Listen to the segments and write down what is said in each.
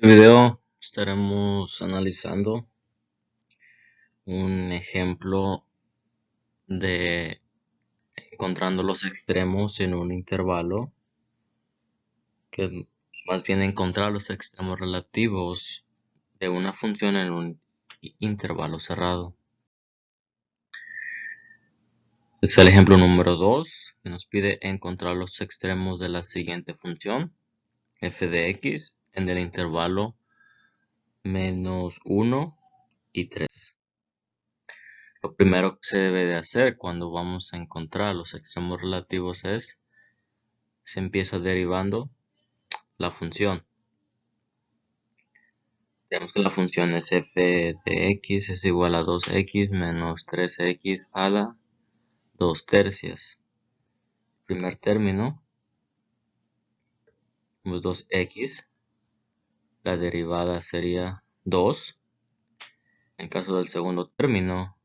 este video estaremos analizando un ejemplo de encontrando los extremos en un intervalo, que más bien encontrar los extremos relativos de una función en un intervalo cerrado. Es el ejemplo número 2, que nos pide encontrar los extremos de la siguiente función, f de x, en el intervalo menos 1 y 3. Lo primero que se debe de hacer cuando vamos a encontrar los extremos relativos es, se empieza derivando la función. Tenemos que la función es f de x es igual a 2x menos 3x a la 2 tercias. Primer término, 2x, la derivada sería 2. En caso del segundo término,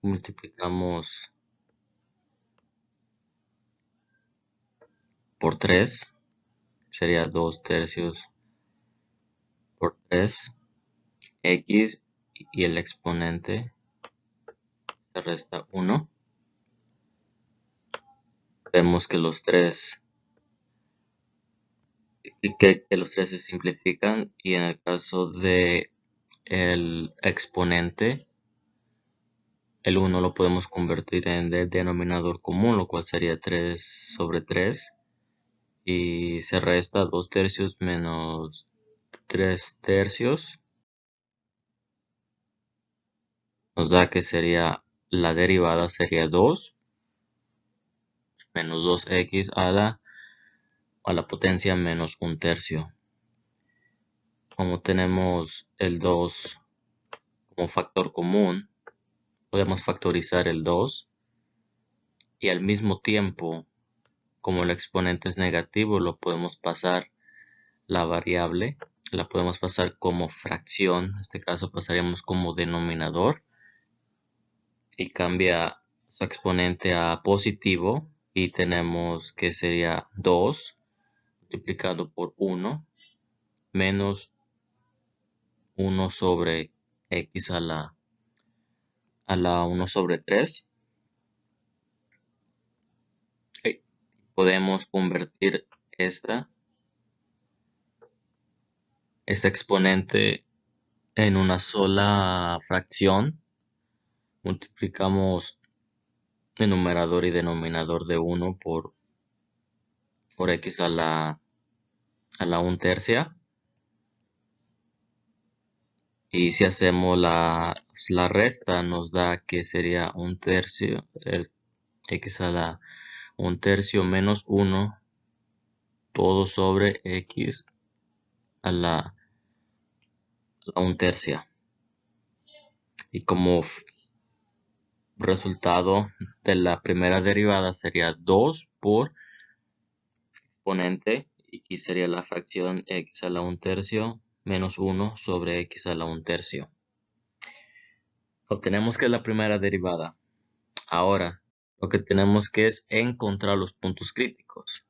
multiplicamos por 3, sería 2 tercios por 3, x y el exponente se resta 1. Vemos que los tres se simplifican, y en el caso de el exponente, el 1 lo podemos convertir en el denominador común, lo cual sería 3 sobre 3, y se resta 2 tercios menos 3 tercios, nos da que sería la derivada sería 2 menos 2x a la potencia menos 1 tercio. Como tenemos el 2 como factor común, podemos factorizar el 2, y al mismo tiempo, como el exponente es negativo, lo podemos pasar la variable, la podemos pasar como fracción. En este caso pasaríamos como denominador y cambia su exponente a positivo, y tenemos que sería 2 multiplicado por 1 menos 1 sobre x a la 1 sobre 3. Podemos convertir este exponente en una sola fracción. Multiplicamos el numerador y denominador de 1 por x a la 1 tercia. Y si hacemos la resta, nos da que sería 1 tercio, x a la 1 tercio menos 1, todo sobre x a la 1 tercia. Y como resultado de la primera derivada sería 2 por exponente, y sería la fracción x a la 1 tercio menos 1 sobre x a la 1 tercio. Obtenemos que es la primera derivada. Ahora, lo que tenemos que es encontrar los puntos críticos.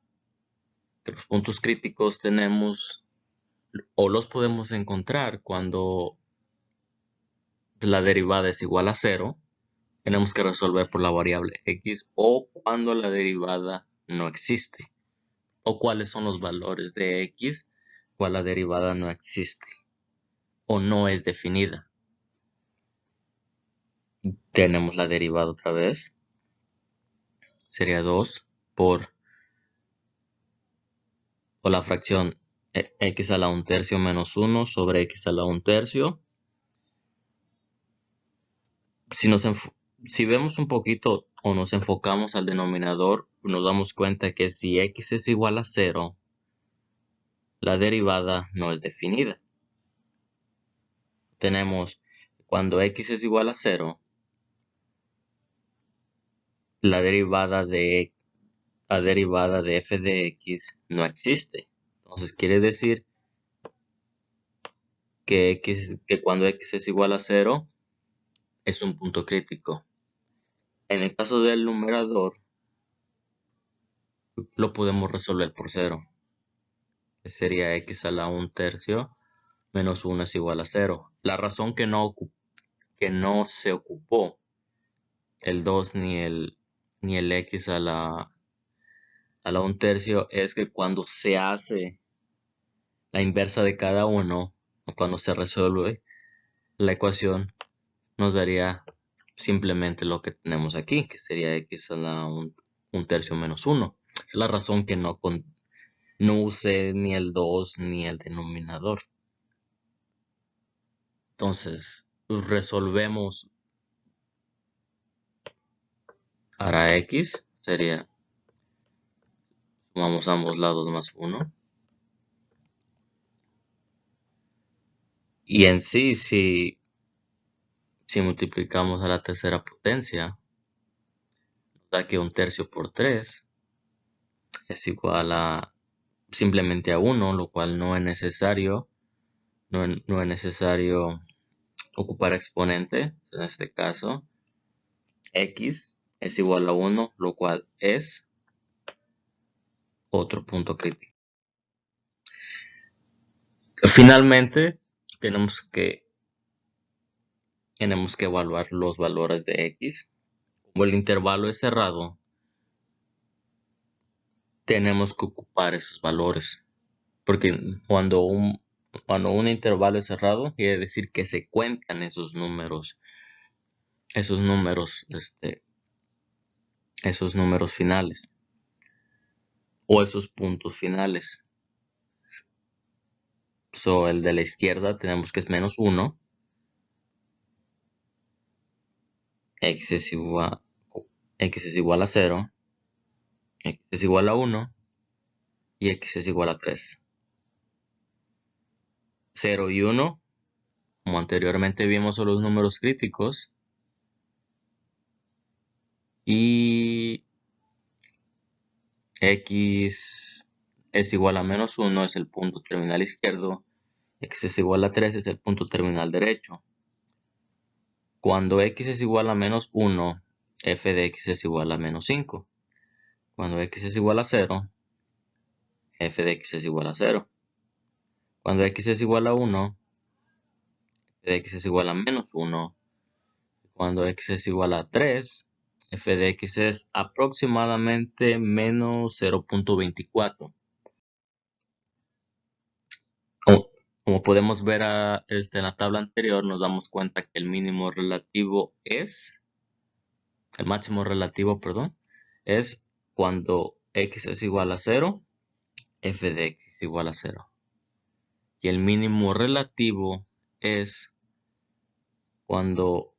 Los puntos críticos tenemos, o los podemos encontrar cuando la derivada es igual a 0. Tenemos que resolver por la variable x, o cuando la derivada no existe, o cuáles son los valores de x cuando la derivada no existe o no es definida. Tenemos la derivada otra vez, sería 2 por la fracción x a la 1 tercio menos 1 sobre x a la 1 tercio. Si vemos un poquito o nos enfocamos al denominador, nos damos cuenta que si x es igual a 0, la derivada no es definida. Tenemos, cuando x es igual a 0, la derivada de f de x no existe. Entonces quiere decir que cuando x es igual a 0 es un punto crítico. En el caso del numerador, lo podemos resolver por 0. que sería x a la 1/3 menos 1 es igual a 0. La razón que no se ocupó el 2 ni el x a la 1/3 es que cuando se hace la inversa de cada uno, o cuando se resuelve la ecuación, nos daría simplemente lo que tenemos aquí, que sería x a la 1/3 menos 1. Es la razón que no usé ni el 2 ni el denominador. Entonces, resolvemos para x, sería, sumamos ambos lados más 1. Y en sí, si multiplicamos a la tercera potencia, nos da que 1/3 por 3 es igual a simplemente a 1, lo cual no es necesario, no es necesario ocupar exponente. En este caso, x es igual a 1, lo cual es otro punto crítico. Finalmente, tenemos que evaluar los valores de x. Como el intervalo es cerrado, tenemos que ocupar esos valores. Porque cuando un intervalo es cerrado, quiere decir que se cuentan esos números finales o esos puntos finales. El de la izquierda tenemos que es menos 1, x es igual a 0, x es igual a 1 y x es igual a 3. 0 y 1, como anteriormente vimos, son los números críticos, y x es igual a menos 1 es el punto terminal izquierdo, x es igual a 3 es el punto terminal derecho. Cuando x es igual a menos 1, f de x es igual a menos 5. Cuando x es igual a 0, f de x es igual a 0. Cuando x es igual a 1, f de x es igual a menos 1. Cuando x es igual a 3, f de x es aproximadamente menos 0.24. Como podemos ver en la tabla anterior, nos damos cuenta que el máximo relativo, es cuando x es igual a 0, f de x es igual a 0. Y el mínimo relativo es cuando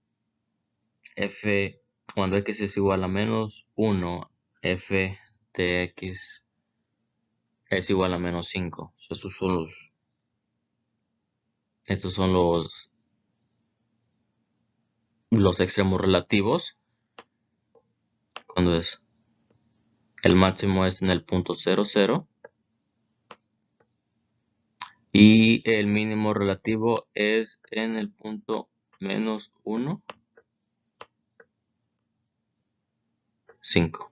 x es igual a menos 1, f de x es igual a menos 5. Estos son los extremos relativos. Cuando el máximo es en el punto 0, 0. Y el mínimo relativo es en el punto menos 1, 5.